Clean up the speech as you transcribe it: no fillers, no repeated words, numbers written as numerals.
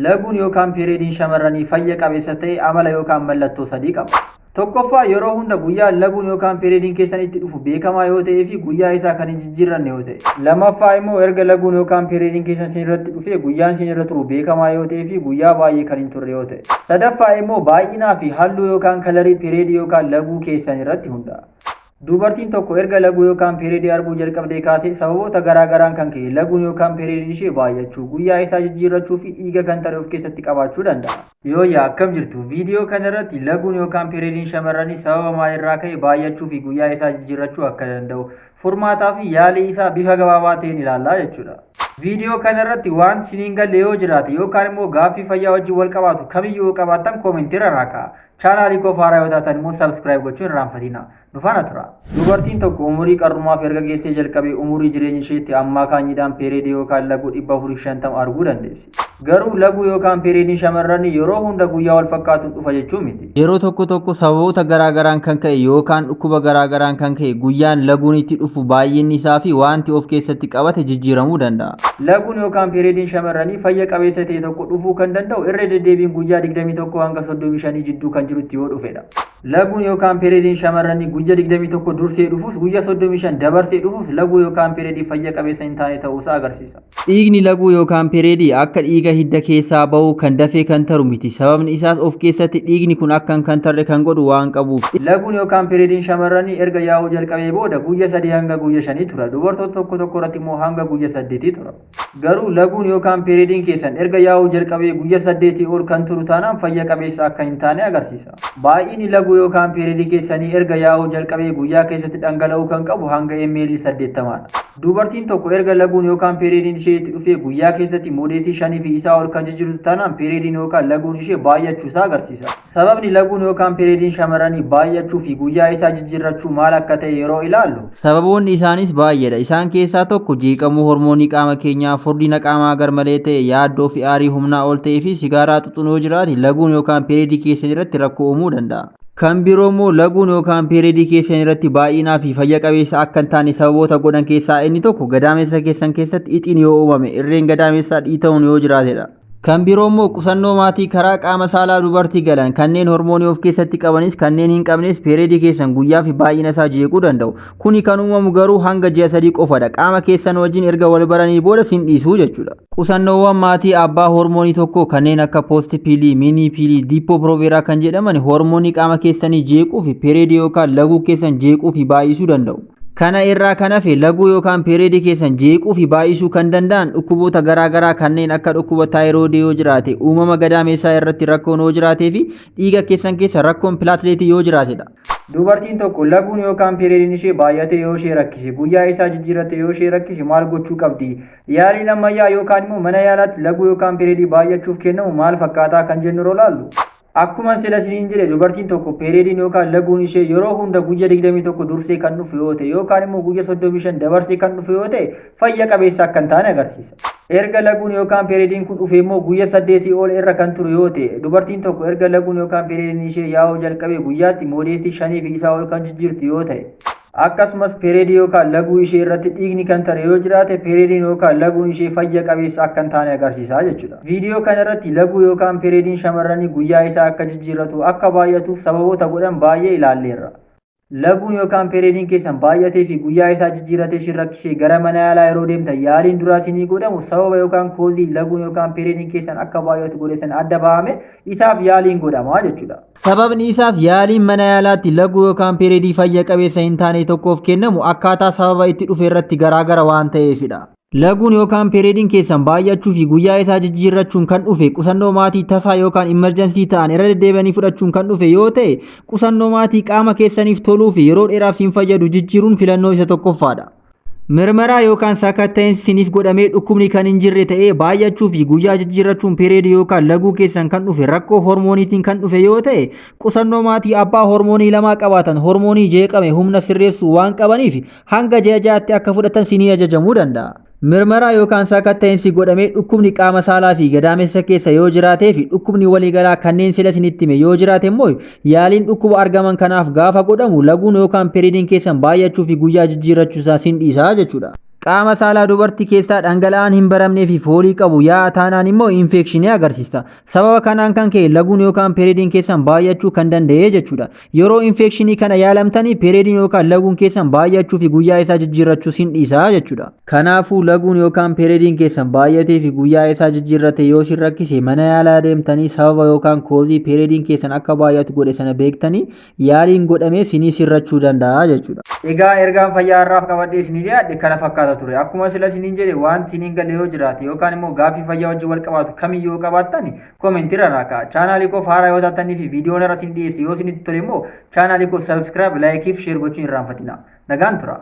Laguun yookaan periodiin shamarranii fayya qabeessa ta'e amala yookaan mallattoo sadii qaba. Tokkoffaa yeroo hunda guyyaa laguun yookaan periodiin keessan itti dhufu beekamaa yoo ta'ee fi guyyaa isaa kan hin jijjiiranne yoo ta'e. Lammaffaa immoo erga laguun yookaan periodiin keessan irratti dhufee guyyaan isin irra turu beekamaa yoo ta'ee fi guyyaa baay'ee kan hin turre yoo ta'e. Sadaffaa immoo baay'inaa fi halluu yookaan kalarii periodii yookaan laguu keessan irratti hundaa'a. Dubartiin tokko erga laguu yookaan periodii arguu jalqabdee kaasee sababoota garaagaraan kan ka'e laguun yookaan periodiin ishee baay'achuu, guyyaa isaa jijjiirrachuu fi dhiiga kan ta'e of keessatti qabaachuu danda'a. Yoo yaa akkam jirtu viidiyoo kana irratti laguun yookaan periodiin shamarranii sababa maalirraa ka'e baay'achuu fi guyyaa isaa jijjiirrachuu akka danda'u furmaataa fi yaalii isaa bifa gabaabaa ta'een ilaallaa jechuudha. Viidiyoo kana irratti waan isiniin galle yoo jiraate yookaan immoo gaaffii fayyaa wajjin wal qabaatu kamiyyuu yoo qabaattan koomentii irraa kaa'a. Chaanaalii koo haaraa yoo taatan immoo sabskiraayib gochuun hin irraanfatina. Dhufana tura. Dubartiin tokko umurii qarrumaaf erga geessee jalqabee umurii jireenya isheetti ammaa kaanyiidhaan periodii yookaan laguu 450 arguu dandeessi. Garuu laguu yookaan periodiin shamarranii yeroo hunda guyyaa wal fakkaatuun dhufa jechuu miti. Yeroo tokko sababoota garaagaraan kan ka'e yookaan dhukkuba garaagaraan kan ka'e guyyaan laguun itti dhufu baay'inni isaa fi wanti of keessatti qabate jijjiiramuu danda'a. Laguun yookaan periodiin shamarranii fayya qabeessa ta'e tokko dhufuu kan danda'u irra deddeebiin guyyaa 21 hanga 35 jidduu kan jirutti yoo dhufedha. Laguun yookaan periodiin shamarranii guyyaa 21 dursee dhufus guyyaa 35 dabarsee dhufus laguu yookaan periodii fayya qabeessa hin taane ta'uusaa agarsiisa. Dhiigni laguu yookaan periodii akka dhiiga hidda keessaa bahu kan dafee kan taru miti. Sababni isaas of keessatti dhiigni kun akkan kan tarre kan godhu waan qabuuf. Laguun yookaan periodiin shamarranii erga yaa'uu jalqabee booda guyyaa 3 hanga guyyaa 5 tura. Dubartoota tokko irratti immoo hanga guyyaa 8 tura. Garuu laguun yookaan periodiin keessan erga yaa'uu jalqabee guyyaa 8 ol kan turu taanaan fayya qabeessa akka hin taane agarsiisa. Baay'inni laguu yookaan periodii keessanii erga yaa'uu jalqabee guyyaa keessatti dhangala'uu kan qabu hanga ml 80dha. Dubartiin tokko erga laguun yookaan periodiin ishee itti dhufee guyyaa keessatti moodeetii 5 fi isaa ol kan jijjiirtu taanaan periodiin yookaan laguun ishee baay'achuusaa agarsiisa. Sababni laguun yookaan periodiin shamarranii baay'achuu fi guyyaa isaa jijjiirrachuu maal akka ta'e yeroo ilaallu. Sababoonni isaanis baay'eedha. Isaan keessaa tokko jeeqamuu hormoonii qaama keenyaa, furdina qaamaa garmalee ta'e, yaaddoo fi aarii humnaa ol ta'ee fi sigaaraa xuxunoo jiraate laguun yookaan periodii keessan irratti rakkoo uumuu danda'a. Kan biroo immoo laguun yookaan periodii keessan irratti baay'inaa fi fayya qabeessa akka hin taane sababoota godhan keessaa inni tokko gadaamessa keessan keessatti ixiin yoo uumame, irreen gadaamessaa dhiita'uun yoo jiraatedha. Kan biroo immoo qusannoo maatii karaa qaama saalaa dubartii galan kanneen hormoonii of keessatti qabanis kanneen hin qabnes periodii keessan guyyaa fi baay'ina isaa jeequu danda'u. Kuni kan uumamu garuu hanga ji'a 3 qofadha. Qaama keessan wajjin erga wal baranii booda sin dhiisuu jechuudha. Qusannoowwan maatii abbaa hormoonii tokko kanneen akka poostipilii, miiniipilii, diippooproveeraa kan jedhaman hormoonii qaama keessanii jeequu fi periodii yookaan laguu keessan jeequu fi baay'isuu danda'u. Kana irraa kan hafe laguu yookaan periodii keessan jeequu fi baay'isuu kan danda'an dhukkuboota garaagaraa kanneen akka dhukkuba taayiroodii yoo jiraate, uumama gadaamessaa irratti rakkoon yoo jiraatee fi dhiiga keessan keessa rakkoon pilaatileetii yoo jiraatedha. Dubartiin tokko laguun yookaan periodiin ishee baay'ate yoo ishee rakkise, guyyaa isaa jijjiirate yoo ishee rakkise maal gochuu qabdi? Yaaliin ammayyaa yookaan immoo mana yaalaatti laguu yookaan periodii baay'achuuf kennamu maal fakkaataa kan jennu yeroo ilaallu. Akkuma sila isiniin jedhe dubartiin tokko periodiin yookaan laguun ishee yeroo hunda guyyaa 21 dursee kan dhufu yoo ta'e yookaan immoo guyyaa 35 dabarsee kan dhufu yoo ta'e fayya qabeessa akka hin taane agarsiisa. Erga laguun yookaan periodiin kun dhufe immoo guyyaa 8 ol irra kan turu yoo ta'e dubartiin tokko erga laguun yookaan periodiin ishee yaa'uu jalqabee guyyaatti moodeesii 5 fi isaa ol kan jijjiirtu yoo ta'e akkasumas periodii yookaan laguu ishee irratti dhiigni kan tare yoo jiraate periodiin yookaan laguun ishee fayya qabeessa akka hin taane agarsiisa jechuudha. Viidiyoo kana irratti laguu yookaan periodiin shamarranii guyyaa isaa akka jijjiirratu akka baay'atuuf sababoota godhan baay'ee ilaalleerra. Laguun yookaan periodiin keessan baay'atee fi guyyaa isaa jijjiiratee isin rakkisee gara mana yaalaa yeroo deemtan yaaliin duraa isinii godhamu sababa yookaan koozii laguun yookaan periodiin keessan akka baay'atu godhesan adda bahame isaaf yaaliin godhama jechuudha. Sababni isaas yaaliin mana yaalaatti laguu yookaan periodii fayya qabeessa hin taane tokkoof kennamu akkaataa sababa itti dhufe irratti garaagara waan ta'eefidha. Laguun yookaan periodiin keessan baay'achuu fi guyyaa isaa jijjiirrachuun kan dhufe qusannoo maatii tasaa yookaan imerjensii ta'an irra deddeebi'anii fudhachuun kan dhufe yoo ta'e qusannoo maatii qaama keessaniif toluu fi yeroo dheeraaf siin fayyadu jijjiiruun filannoo isa tokkoffaadha. Mirmaraa yookaan sakatta'insi isiniif godhamee dhukkubni kan hin jirre ta'ee baay'achuu fi guyyaa jijjiirrachuun periodii yookaan laguu keessan kan dhufe rakkoo hormooniitiin kan dhufe yoo ta'e qusannoo maatii abbaa hormoonii lamaa qabaatan hormoonii jeeqame humna sirreessuu waan qabaniif hanga ji'a 6tti akka fudhatan isinii ajajamuu danda'a. Mirmaraa yookaan sakatta'insi godhamee dhukkubni qaama saalaa fi gadaamessa keessa yoo jiraatee fi dhukkubni waliigalaa kanneen sila isinitti hime yoo jiraate immoo yaaliin dhukkuba argaman kanaaf gaafa godhamu laguun yookaan periodiin keessan baay'achuu fi guyyaa jijjiirrachuu isaa sin dhiisaa jechuudha. Qaama saalaa dubartii keessaa dhangala'aan hin baramnee fi foolii qabu yaa'a taanaan immoo infekshinii agarsiisa. Sababa kanaan kan ka'e laguun yookaan periodiin keessan baay'achuu kan danda'e jechuudha. Yeroo infekshinii kana yaalamtanii periodiin yookaan laguun keessan baay'achuu fi guyyaa isaa jijjiirrachuus hin dhiisaa jechuudha. Kanaafuu laguun yookaan periodiin keessan baay'atee fi guyyaa isaa jijjiirrate yoo sin rakkise mana yaalaa deemtanii sababa yookaan koozii periodiin keessan akka baay'atu godhe sana beektanii yaaliin godhamee sinii sirrachuu danda'a jechuudha. Egaa ergaan fayyaa irraaf qabadhee isinii dhiyaadhe kana fakkaata ture. Akkuma sila isiniin jedhe waan isiniin galle yoo jiraate yookaan immoo gaaffii fayyaa wajjin wal qabaatu kamiyyuu qabaattan koomentii irra naakaa. Chaanaalii koo haaraa yoo taatanii fi viidiyoon irra isin dhiyeesse yoo isinitti tole immoo chaanaalii koo sabskiraayib, laayikii fi sheer gochuun irraanfatina. Nagaan tura.